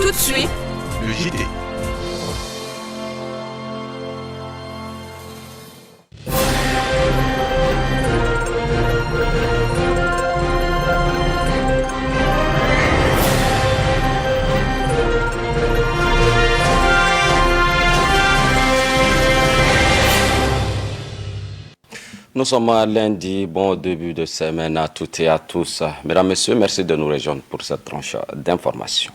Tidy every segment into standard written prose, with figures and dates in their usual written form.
Tout de suite, le JT. Nous sommes lundi, bon début de semaine à toutes et à tous. Mesdames, Messieurs, merci de nous rejoindre pour cette tranche d'information.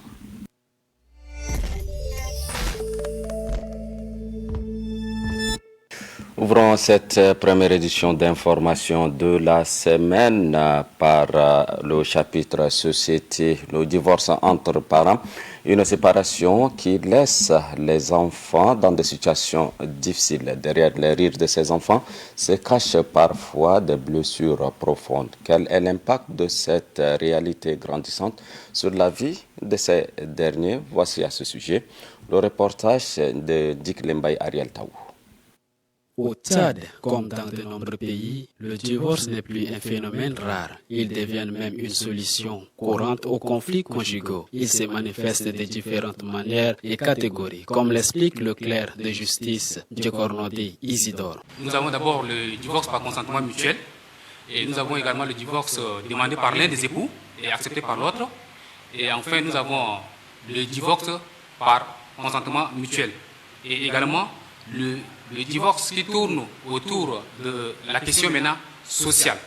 Ouvrons cette première édition d'information de la semaine par le chapitre Société, le divorce entre parents, une séparation qui laisse les enfants dans des situations difficiles. Derrière les rires de ces enfants se cachent parfois des blessures profondes. Quel est l'impact de cette réalité grandissante sur la vie de ces derniers? Voici à ce sujet le reportage de Dick Lembaye Ariel Taou. Au Tchad, comme dans de nombreux pays, le divorce n'est plus un phénomène rare. Il devient même une solution courante aux conflits conjugaux. Il se manifeste de différentes manières et catégories, comme l'explique le clerc de justice Djekornodi Isidore. Nous avons d'abord le divorce par consentement mutuel et nous avons également le divorce demandé par l'un des époux et accepté par l'autre. Et enfin, nous avons le divorce par consentement mutuel et également le divorce qui tourne autour de la question maintenant sociale.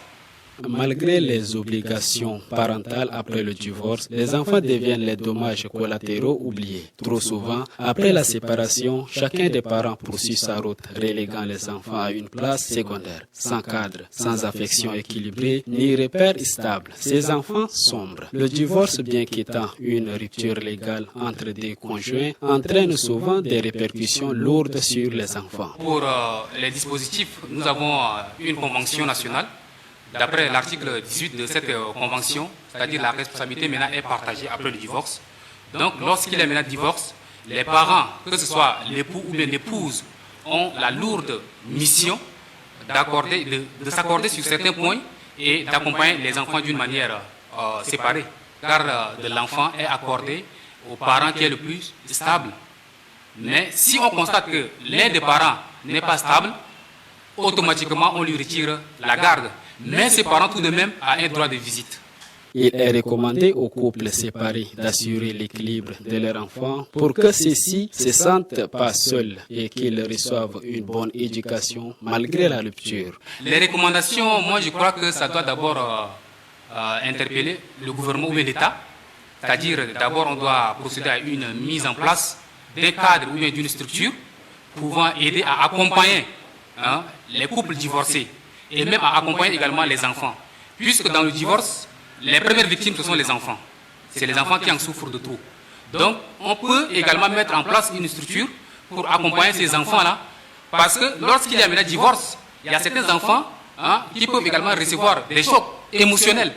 Malgré les obligations parentales après le divorce, les enfants deviennent les dommages collatéraux oubliés. Trop souvent, après la séparation, chacun des parents poursuit sa route, reléguant les enfants à une place secondaire, sans cadre, sans affection équilibrée, ni repère stable. Ces enfants sombrent. Le divorce, bien qu'étant une rupture légale entre des conjoints, entraîne souvent des répercussions lourdes sur les enfants. Pour les dispositifs, nous avons une convention nationale. D'après l'article 18 de cette convention, c'est-à-dire la responsabilité maintenant est partagée après le divorce. Donc lorsqu'il y a maintenant divorce, les parents, que ce soit l'époux ou bien l'épouse, ont la lourde mission de s'accorder sur certains points et d'accompagner les enfants d'une manière séparée. Car de l'enfant est accordé au parent qui est le plus stable. Mais si on constate que l'un des parents n'est pas stable, automatiquement on lui retire la garde. Mais ses parents tout de même ont un droit de visite. Il est recommandé aux couples séparés d'assurer l'équilibre de leurs enfants pour que ceux-ci ne se sentent pas seuls et qu'ils reçoivent une bonne éducation malgré la rupture. Les recommandations, moi je crois que ça doit d'abord interpeller le gouvernement ou l'État. C'est-à-dire d'abord on doit procéder à une mise en place d'un cadre ou d'une structure pouvant aider à accompagner les couples divorcés et même à accompagner également les enfants. Puisque dans le divorce, les premières victimes, ce sont les enfants. C'est les enfants qui en souffrent de trop. Donc, on peut également mettre en place une structure pour accompagner ces enfants-là. Parce que lorsqu'il y a un divorce, il y a certains enfants qui peuvent également recevoir des chocs émotionnels.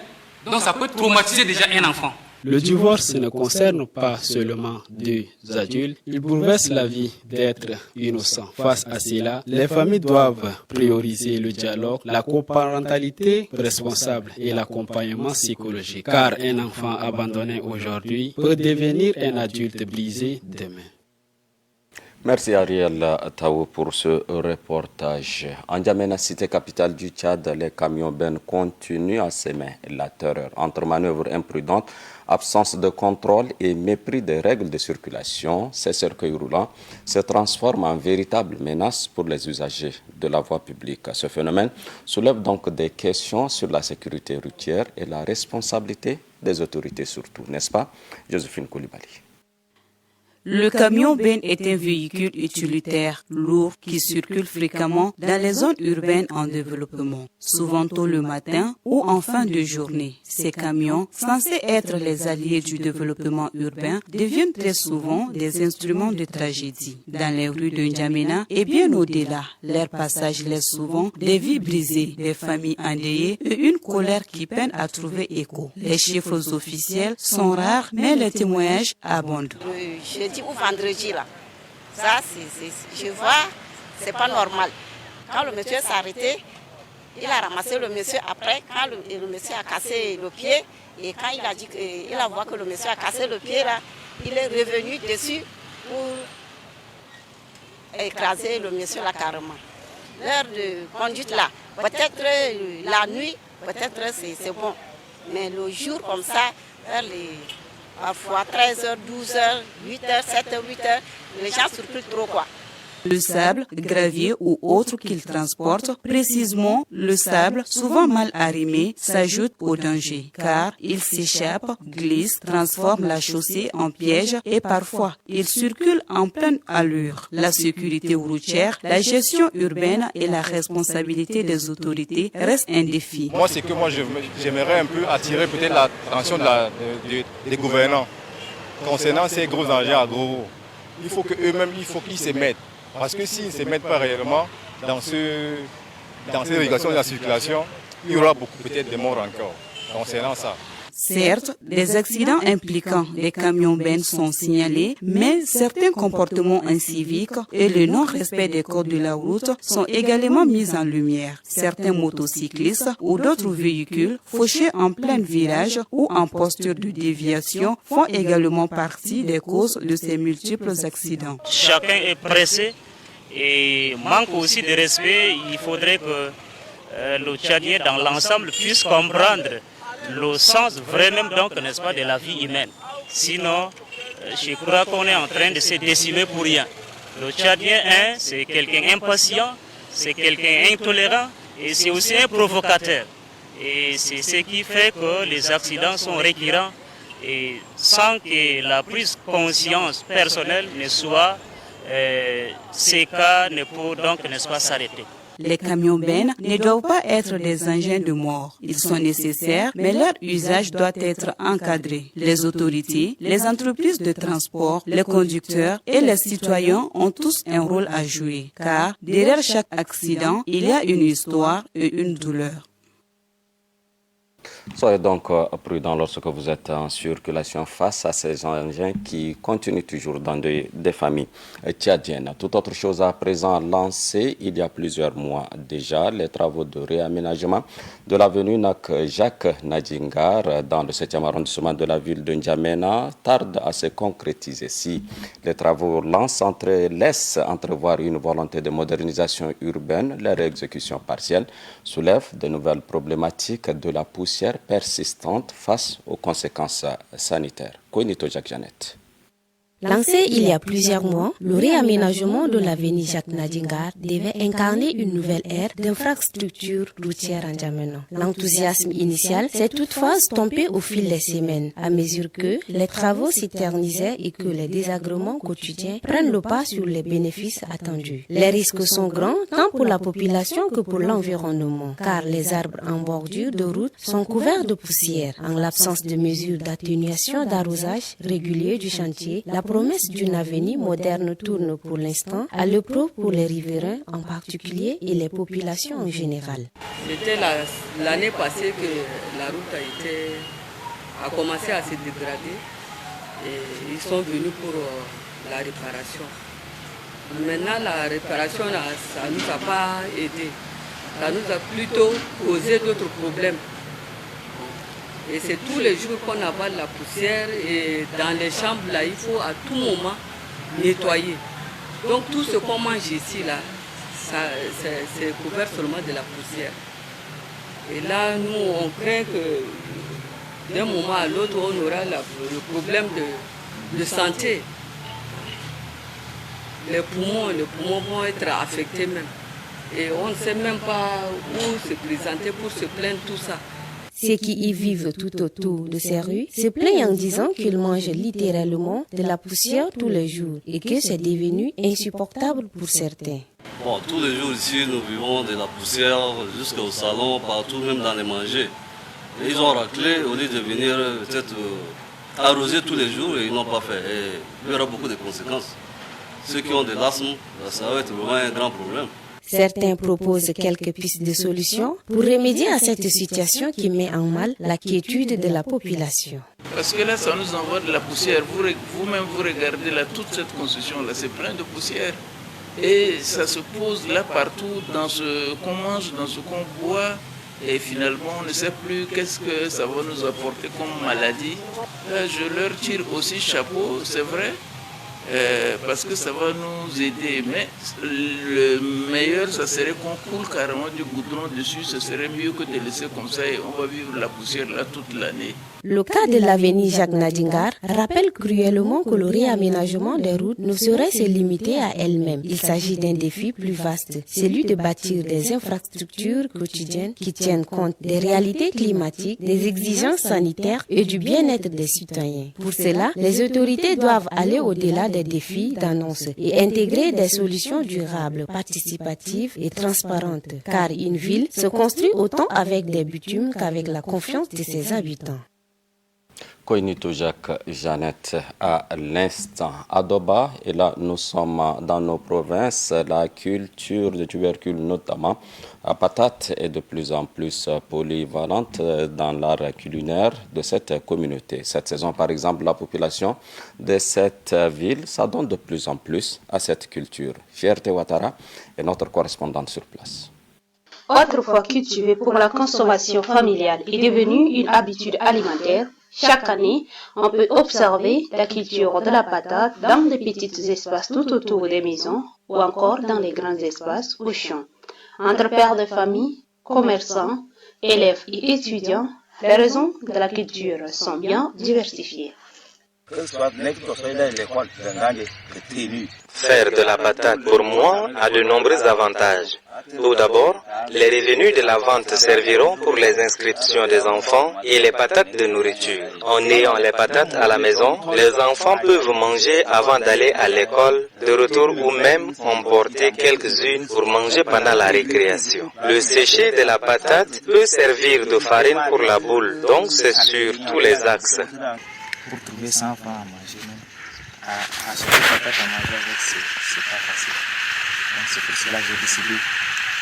Donc, ça peut traumatiser déjà un enfant. Le divorce ne concerne pas seulement deux adultes, il bouleverse la vie d'êtres innocents. Face à cela, les familles doivent prioriser le dialogue, la coparentalité responsable et l'accompagnement psychologique. Car un enfant abandonné aujourd'hui peut devenir un adulte brisé demain. Merci Ariel Taou pour ce reportage. En N'Djamena, cité capitale du Tchad, les camions bennes continuent à semer la terreur. Entre manœuvres imprudentes, absence de contrôle et mépris des règles de circulation, ces cercueils roulants se transforment en véritable menace pour les usagers de la voie publique. Ce phénomène soulève donc des questions sur la sécurité routière et la responsabilité des autorités surtout, n'est-ce pas, Joséphine Koulibaly? Le camion Ben est un véhicule utilitaire lourd qui circule fréquemment dans les zones urbaines en développement, souvent tôt le matin ou en fin de journée. Ces camions, censés être les alliés du développement urbain, deviennent très souvent des instruments de tragédie. Dans les rues de N'Djamena et bien au-delà, leur passage laisse souvent des vies brisées, des familles endeuillées et une colère qui peine à trouver écho. Les chiffres officiels sont rares, mais les témoignages abondent. Jeudi ou vendredi là, ça je vois, c'est pas normal. Quand le monsieur s'est arrêté, il a ramassé le monsieur après, quand le monsieur a cassé le pied, et quand il a dit qu'il a vu que le monsieur a cassé le pied là, il est revenu dessus pour écraser le monsieur là carrément. L'heure de conduite là, peut-être la nuit, peut-être c'est bon. Mais le jour comme ça, vers les parfois 13h, 12h, 8h, 7h, 8h, les gens circulent trop quoi. Le sable, gravier ou autre qu'ils transportent, précisément le sable, souvent mal arrimé, s'ajoute au danger, car il s'échappe, glisse, transforme la chaussée en piège et parfois il circule en pleine allure. La sécurité routière, la gestion urbaine et la responsabilité des autorités restent un défi. Moi, c'est que j'aimerais un peu attirer peut-être l'attention des gouvernants concernant ces gros engins agro. Il faut qu'eux-mêmes, qu'ils se mettent. Parce que s'ils ne se mettent pas réellement dans cette régulation de la circulation, il y aura beaucoup peut-être de morts encore concernant ça. Certes, des accidents impliquant les camions-bennes sont signalés, mais certains comportements inciviques et le non-respect des codes de la route sont également mis en lumière. Certains motocyclistes ou d'autres véhicules fauchés en plein virage ou en posture de déviation font également partie des causes de ces multiples accidents. Chacun est pressé et manque aussi de respect. Il faudrait que le Tchadien dans l'ensemble puisse comprendre le sens vraiment donc, n'est-ce pas, de la vie humaine. Sinon, je crois qu'on est en train de se décimer pour rien. Le Tchadien, c'est quelqu'un impatient, c'est quelqu'un intolérant et c'est aussi un provocateur. Et c'est ce qui fait que les accidents sont récurrents et sans que la prise de conscience personnelle ne soit, ces cas ne peuvent donc, n'est-ce pas, s'arrêter. Les camions-bennes ne doivent pas être des engins de mort. Ils sont nécessaires, mais leur usage doit être encadré. Les autorités, les entreprises de transport, les conducteurs et les citoyens ont tous un rôle à jouer. Car derrière chaque accident, il y a une histoire et une douleur. Soyez donc prudents lorsque vous êtes en circulation face à ces engins qui continuent toujours dans des familles tchadiennes. Toute autre chose à présent lancée il y a plusieurs mois déjà, les travaux de réaménagement de l'avenue Jacques Nadjingar dans le 7e arrondissement de la ville de N'Djamena tardent à se concrétiser. Si les travaux laissent entrevoir une volonté de modernisation urbaine, leur exécution partielle soulève de nouvelles problématiques de la poussière persistante face aux conséquences sanitaires. Koinito Jacques Janet. Lancé il y a plusieurs mois, le réaménagement de l'avenue Jacques Nadjingar devait incarner une nouvelle ère d'infrastructures routières en N'Djamena. L'enthousiasme initial s'est toutefois estompé au fil des semaines, à mesure que les travaux s'éternisaient et que les désagréments quotidiens prennent le pas sur les bénéfices attendus. Les risques sont grands tant pour la population que pour l'environnement, car les arbres en bordure de route sont couverts de poussière. En l'absence de mesures d'atténuation d'arrosage régulier du chantier, la promesse d'une avenue moderne tourne pour l'instant à l'opprobre pour les riverains en particulier et les populations en général. C'était l'année passée que la route a commencé à se dégrader et ils sont venus pour la réparation. Maintenant la réparation, ça ne nous a pas aidé, ça nous a plutôt causé d'autres problèmes. Et c'est tous les jours qu'on avale la poussière et dans les chambres, là, il faut à tout moment nettoyer. Donc tout ce qu'on mange ici, là, c'est couvert seulement de la poussière. Et là, nous, on craint que d'un moment à l'autre, on aura le problème de santé. Les poumons vont être affectés même. Et on ne sait même pas où se présenter pour se plaindre tout ça. Ceux qui y vivent tout autour de ces rues se plaignent en disant qu'ils mangent littéralement de la poussière tous les jours et que c'est devenu insupportable pour certains. Bon, tous les jours ici, nous vivons de la poussière jusqu'au salon, partout, même dans les manger. Et ils ont raclé au lieu de venir peut-être arroser tous les jours et ils n'ont pas fait. Et il y aura beaucoup de conséquences. Ceux qui ont de l'asthme, ça va être vraiment un grand problème. Certains proposent quelques pistes de solutions pour remédier à cette situation qui met en mal la quiétude de la population. Parce que là, ça nous envoie de la poussière. Vous-même, vous regardez là, toute cette construction-là, c'est plein de poussière. Et ça se pose là partout, dans ce qu'on mange, dans ce qu'on boit. Et finalement, on ne sait plus qu'est-ce que ça va nous apporter comme maladie. Là, je leur tire aussi chapeau, c'est vrai, parce que ça va nous aider. Mais le meilleur, ça serait qu'on coule carrément du goudron dessus. Ce serait mieux que de laisser comme ça et on va vivre la poussière là toute l'année. Le cas de l'avenue Jacques Nadjingar rappelle cruellement que le réaménagement des routes ne saurait se limiter à elle-même. Il s'agit d'un défi plus vaste, celui de bâtir des infrastructures quotidiennes qui tiennent compte des réalités climatiques, des exigences sanitaires et du bien-être des citoyens. Pour cela, les autorités doivent aller au-delà des défis d'annonce et intégrer des solutions durables, participatives et transparentes, car une ville se construit autant avec des bitumes qu'avec la confiance de ses habitants. Koinito Jacques Jeannette à l'instant. À Doba, et là nous sommes dans nos provinces, la culture de tubercules notamment, à patate est de plus en plus polyvalente dans l'art culinaire de cette communauté. Cette saison par exemple, la population de cette ville s'adonne de plus en plus à cette culture. Fierté Ouattara est notre correspondante sur place. Autrefois cultivée pour la consommation familiale est devenue une habitude alimentaire. Chaque année, on peut observer la culture de la patate dans des petits espaces tout autour des maisons ou encore dans les grands espaces ou champs. Entre pères de famille, commerçants, élèves et étudiants, les raisons de la culture sont bien diversifiées. Faire de la patate pour moi a de nombreux avantages. Tout d'abord, les revenus de la vente serviront pour les inscriptions des enfants et les patates de nourriture. En ayant les patates à la maison, les enfants peuvent manger avant d'aller à l'école, de retour ou même emporter quelques-unes pour manger pendant la récréation. Le séché de la patate peut servir de farine pour la boule, donc c'est sur tous les axes. Pour trouver 100 francs à manger, même acheter patate à manger avec, c'est pas facile. Donc c'est pour cela que j'ai décidé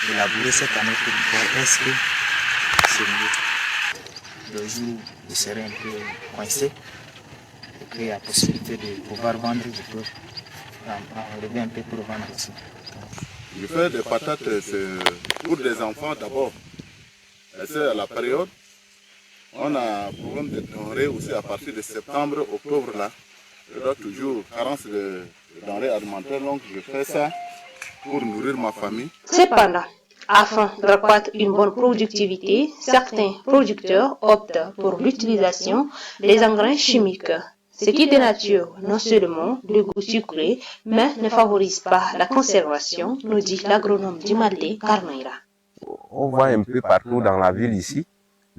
de labourer cette année pour voir est-ce que c'est mieux. Le jour où je serai un peu coincé et qu'il y a la possibilité de pouvoir vendre, je peux enlever un peu pour vendre aussi. Je fais des patates pour des enfants d'abord. C'est à la période. On a un problème de denrées aussi à partir de septembre, octobre là. Je dois toujours carence de denrées alimentaires, donc je fais ça pour nourrir ma famille. Cependant, afin d'accroître une bonne productivité, certains producteurs optent pour l'utilisation des engrais chimiques, ce qui dénature non seulement le goût sucré, mais ne favorise pas la conservation, nous dit l'agronome du Malais, Carmeira. On voit un peu partout dans la ville ici.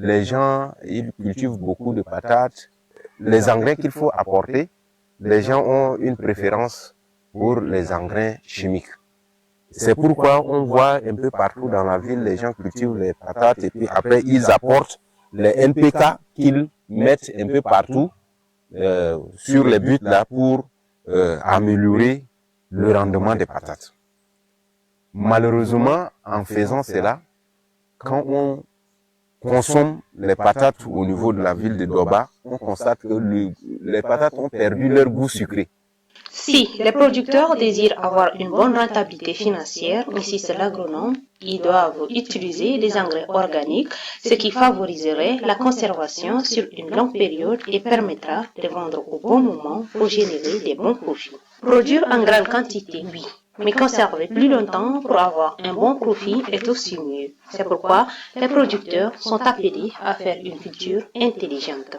Les gens, ils cultivent beaucoup de patates. Les engrais qu'il faut apporter, les gens ont une préférence pour les engrais chimiques. C'est pourquoi on voit un peu partout dans la ville, les gens cultivent les patates et puis après ils apportent les NPK qu'ils mettent un peu partout sur les buts là pour améliorer le rendement des patates. Malheureusement, en faisant cela, quand on consomme les patates au niveau de la ville de Doba, on constate que les patates ont perdu leur goût sucré. Si les producteurs désirent avoir une bonne rentabilité financière, insiste l'agronome, ils doivent utiliser des engrais organiques, ce qui favoriserait la conservation sur une longue période et permettra de vendre au bon moment pour générer des bons profits. Produire en grande quantité, oui, mais conserver plus longtemps pour avoir un bon profit est aussi mieux. C'est pourquoi les producteurs sont appelés à faire une culture intelligente.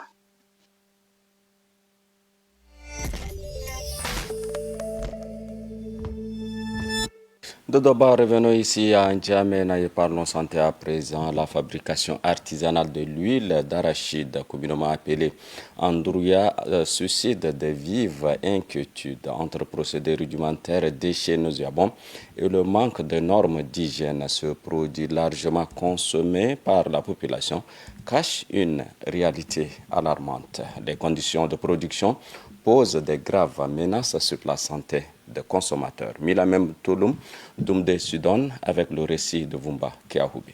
De Doba, revenons ici à N'Djamena et parlons santé à présent. La fabrication artisanale de l'huile d'arachide, communément appelée andouria, suscite de vives inquiétudes entre procédés rudimentaires, déchets nauséabonds et le manque de normes d'hygiène. Ce produit largement consommé par la population cache une réalité alarmante. Les conditions de production posent de graves menaces sur la santé des consommateurs. Milamem Touloum, Doumde Sudon, avec le récit de Vumba Kiahoubi.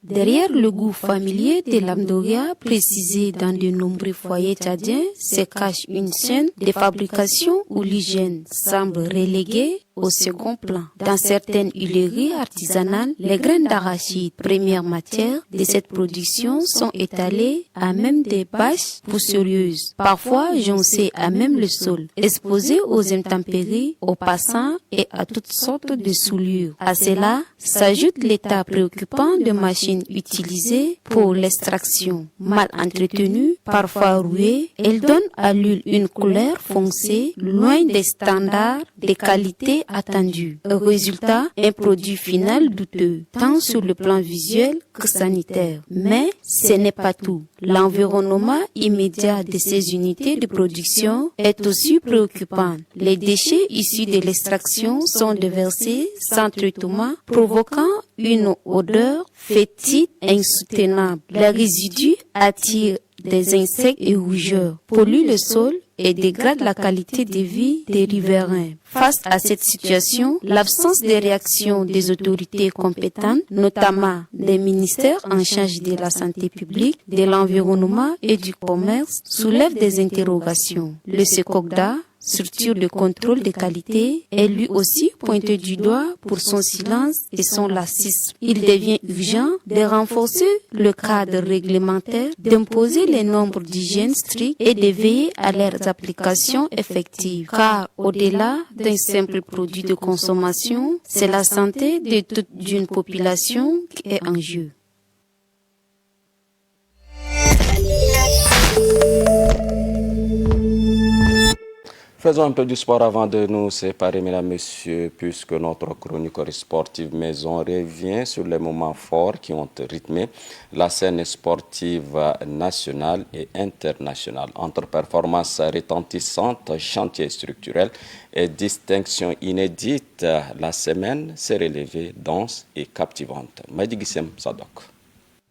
Derrière le goût familier de l'amdoria, précisé dans de nombreux foyers tchadiens, se cache une chaîne de fabrication où l'hygiène semble reléguée au second plan. Dans certaines huileries artisanales, les graines d'arachide, première matière de cette production, sont étalées à même des bâches poussiéreuses, parfois joncées à même le sol, exposées aux intempéries, aux passants et à toutes sortes de souillures. À cela s'ajoute l'état préoccupant de machines utilisées pour l'extraction. Mal entretenues, parfois rouillées, elles donnent à l'huile une couleur foncée, loin des standards de qualité attendus. Résultat, un produit final douteux, tant sur le plan visuel que sanitaire. Mais ce n'est pas tout. L'environnement immédiat de ces unités de production est aussi préoccupant. Les déchets issus de l'extraction sont déversés sans traitement, provoquant une odeur fétide insoutenable. Les résidus attirent des insectes et rougeurs, polluent le sol et dégradent la qualité de vie des riverains. Face à cette situation, l'absence de réaction des autorités compétentes, notamment des ministères en charge de la santé publique, de l'environnement et du commerce, soulève des interrogations. Le SECOCDA, structure de contrôle de qualité, est lui aussi pointé du doigt pour son silence et son laxisme. Il devient urgent de renforcer le cadre réglementaire, d'imposer les normes d'hygiène strictes et de veiller à leurs applications effectives. Car au-delà d'un simple produit de consommation, c'est la santé de toute une population qui est en jeu. Faisons un peu du sport avant de nous séparer, mesdames, messieurs, puisque notre chroniqueur sportive maison revient sur les moments forts qui ont rythmé la scène sportive nationale et internationale. Entre performances retentissantes, chantiers structurels et distinctions inédites, la semaine s'est relevée dense et captivante. Maïdigissem Sadok.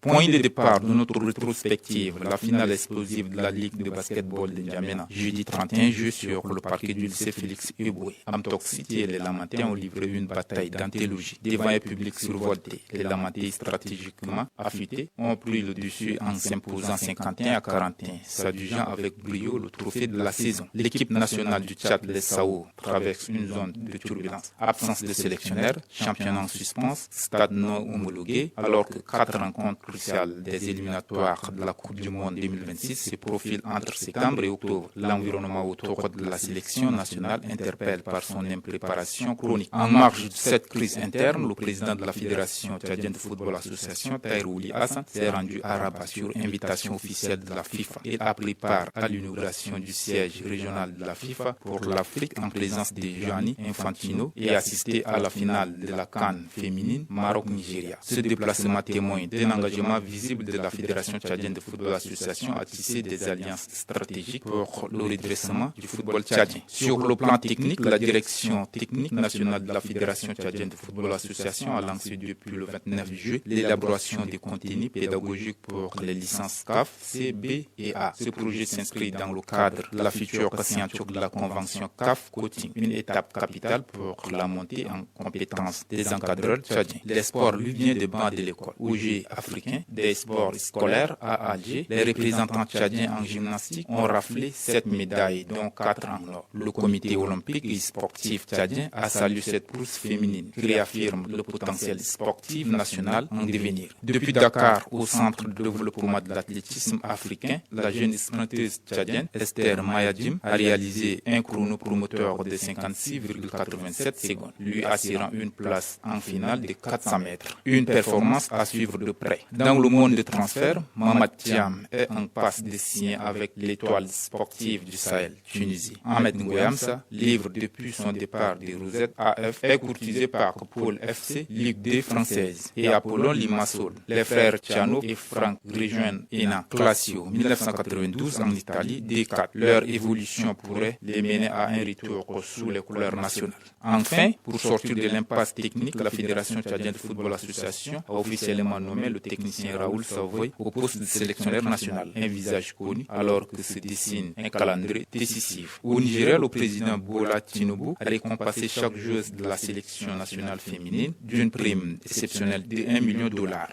Point de départ de notre rétrospective, la finale explosive de la Ligue de basketball de N'Djamena. Jeudi 31 juin sur le parquet du lycée Félix Eboué. Amtok City et les Lamantais ont livré une bataille d'anthologie. Devant un public survolté, les Lamantais stratégiquement affûtés ont pris le dessus en s'imposant 51-41, s'adjugeant avec brio le trophée de la saison. L'équipe nationale du Tchad, les Sao, traverse une zone de turbulence. Absence de sélectionneur, championnat en suspens, stade non homologué, alors que 4 rencontres crucial des éliminatoires de la Coupe du Monde 2026 se profile entre septembre et octobre. L'environnement autour de la sélection nationale interpelle par son impréparation chronique. En marge de cette crise interne, le président de la Fédération tchadienne de football association, Taïrouli Hassan, s'est rendu à Rabat sur invitation officielle de la FIFA. Il a pris part à l'inauguration du siège régional de la FIFA pour l'Afrique en présence de Gianni Infantino et assisté à la finale de la CAN féminine Maroc-Nigeria. Ce déplacement témoigne d'un engagement visible de la Fédération tchadienne de football association à tisser des alliances stratégiques pour le redressement du football tchadien. Sur le plan technique, la direction technique nationale de la Fédération tchadienne de football association a lancé depuis le 29 juillet l'élaboration des contenus pédagogiques pour les licences CAF, C, B et A. Ce projet s'inscrit dans le cadre de la future signature de la convention CAF Coaching, une étape capitale pour la montée en compétences des encadreurs tchadiens. Les sports lui vient des bancs de l'école. Aux Jeux africains des sports scolaires à Alger, les représentants tchadiens en gymnastique ont raflé 7 médailles, dont 4 en or. Le comité olympique et sportif tchadien a salué cette course féminine qui réaffirme le potentiel sportif national en devenir. Depuis Dakar, au centre de développement de l'athlétisme africain, la jeune sprinteuse tchadienne Esther Mayadjim a réalisé un chrono promoteur de 56,87 secondes, lui assurant une place en finale de 400 mètres. Une performance à suivre de près. Dans le monde des transferts, Mamad Thiam est en passe de signer avec l'étoile sportive du Sahel, Tunisie. Ahmed Ngoyamsa, livre depuis son départ des Rosettes AF, est courtisé par Pôle FC, Ligue 2 française, et Apollon Limassol. Les frères Tiano et Franck rejoignent Enan Classio 1992 en Italie, D4. Leur évolution pourrait les mener à un retour sous les couleurs nationales. Enfin, pour sortir de l'impasse technique, la Fédération tchadienne de football association a officiellement nommé le technicien technicien Raoul Savoy au poste de sélectionneur national, un visage connu alors que se dessine un calendrier décisif. Au Nigeria, le président Bola Tinubu a récompensé chaque joueuse de la sélection nationale féminine d'une prime exceptionnelle de $1 million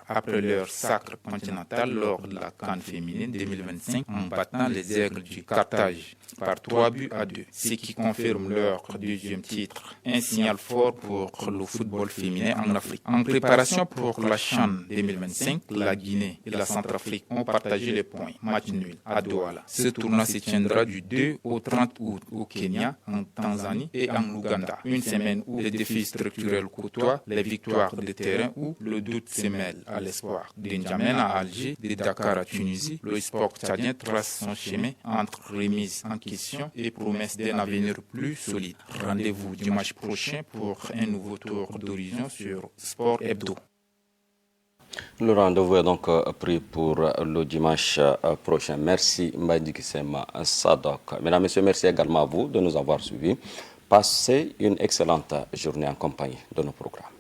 après leur sacre continental lors de la CAN féminine 2025 en battant les Aigles du Carthage par 3-2, ce qui confirme leur deuxième titre. Un signal fort pour le football féminin en Afrique. En préparation pour la CHAN 2025, la Guinée et la Centrafrique ont partagé les points. Match nul à Douala. Ce tournoi se tiendra du 2 au 30 août au Kenya, en Tanzanie et en Ouganda. Une semaine où les défis structurels côtoient les victoires de terrain où le doute se mêle à l'espoir. De N'Djamena à Alger, de Dakar à Tunisie, le sport tchadien trace son chemin entre remise en question et promesse d'un avenir plus solide. Rendez-vous dimanche prochain pour un nouveau tour d'horizon sur Sport Hebdo. Le rendez-vous est donc pris pour le dimanche prochain. Merci Mbadi Kisema Sadok. Mesdames, Messieurs, merci également à vous de nous avoir suivis. Passez une excellente journée en compagnie de nos programmes.